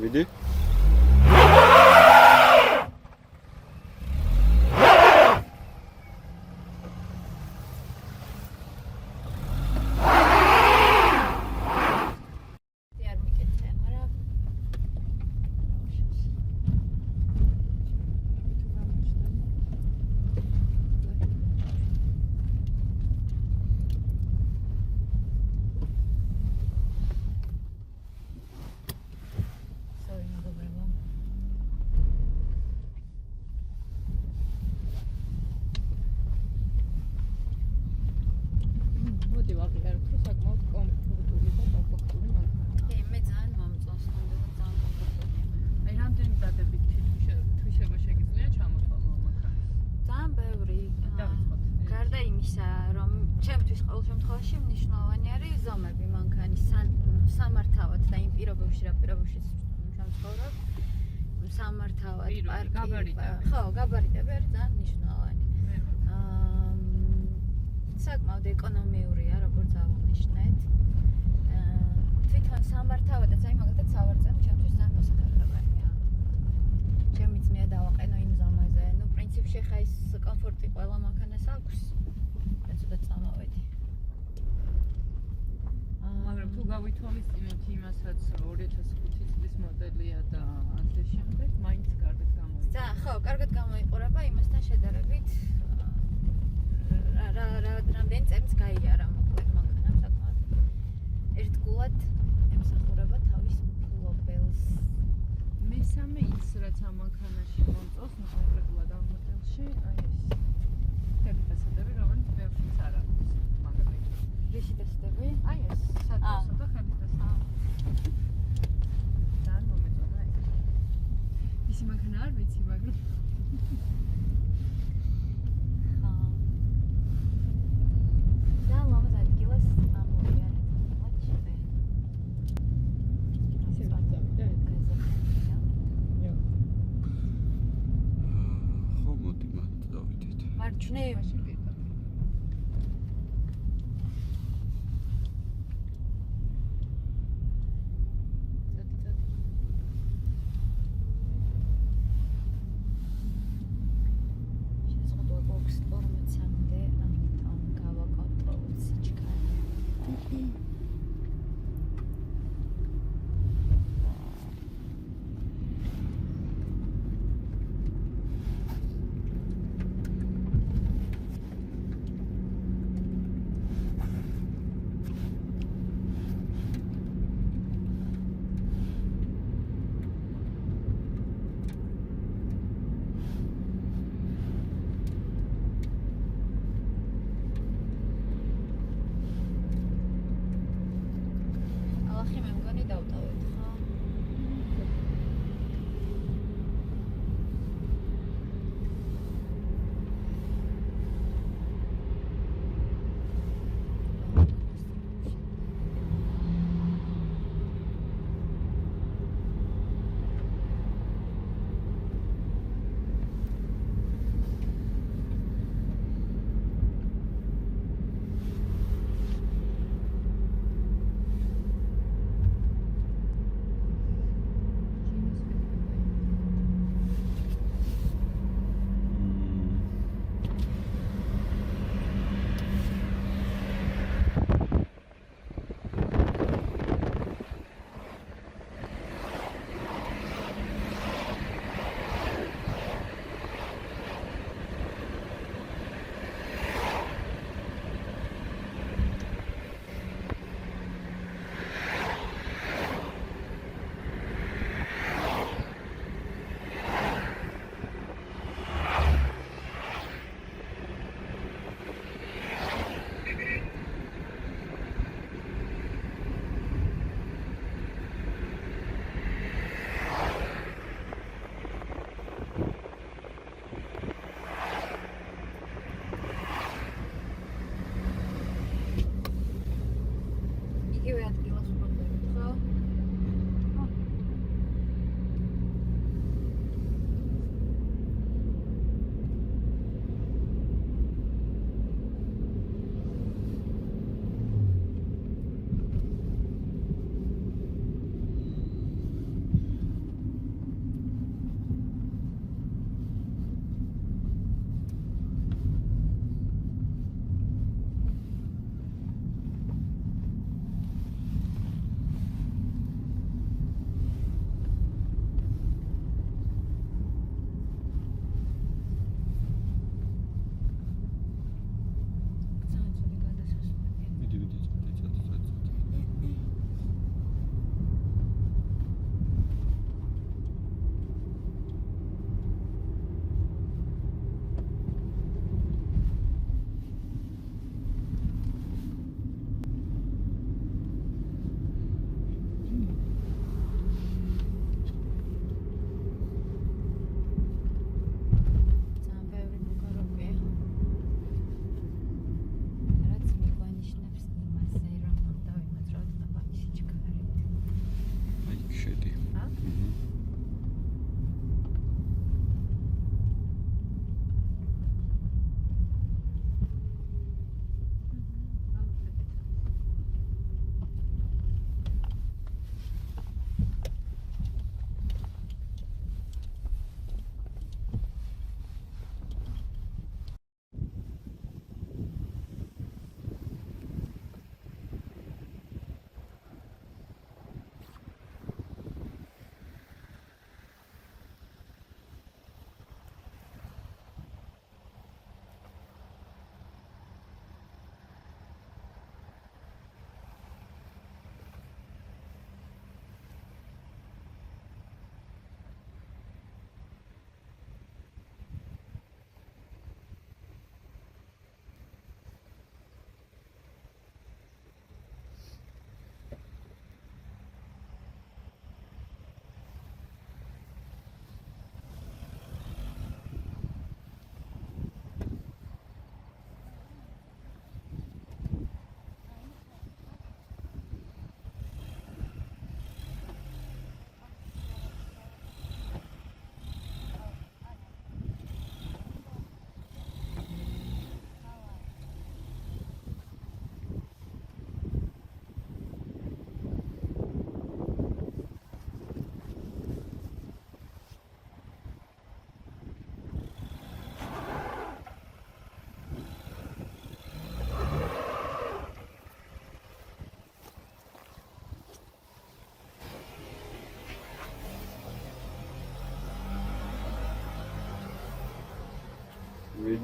ვიდი. ჩემთვის ყოველ შემთხვევაში მნიშვნელოვანი არის ზომები მანქანის სამართავად და იმ პირობებში რა პირობებში შემცხოვრობ სამართავად პარკი ხო გაბარიტები არის ძალიან მნიშვნელოვანი საკმაოდ ეკონომიურია როგორც აღნიშნეთ თვითონ სამართავადაც აი მაგალითად სავარძელო ჩემთვის ძალიან მოსახერხებელია ჩემი ძმია დავაყენო იმ ზომაზე ნუ პრინციპში ხა ის კომფორტი ყველა მანქანას აქვს და წამოვედი. მაგრამ თუ გავითვალისწინებთ იმასაც 2005 წლის მოდელია და ასე შემდეგ, მაინც კარგად გამოიყურება. ხო, კარგად გამოიყურება იმასთან შედარებით. რამდენი წელს გაიარა მოკლედ მანქანამ საკმაოდ. ერთგულად ემსახურება თავის მფლობელს. მესამე ის რაც ამ მანქანაში მომწონს, კონკრეტულად ამ მოდელში, აი ეს ხელდასადები, რომელიც ბევრშიც არ აქვს, მაგრამ რისი დასადები? აი ეს სადასო და ხელდასადები. ძალიან მომეწონა ეს. ისი მანქანა არ ვიცი, მაგრამ ძალიან ლამაზ ადგილას ამოვიარეთ. მარჯვნივ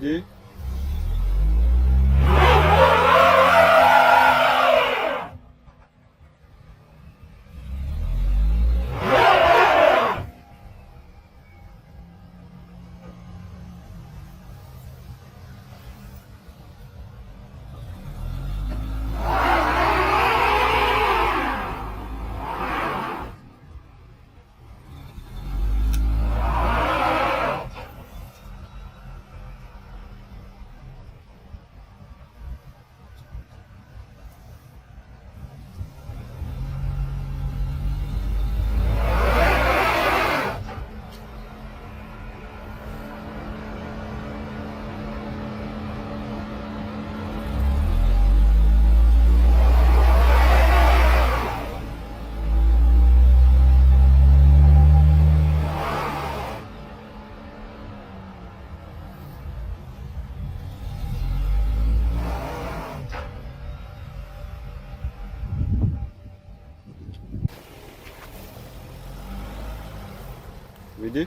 ვიდი. ვიდი.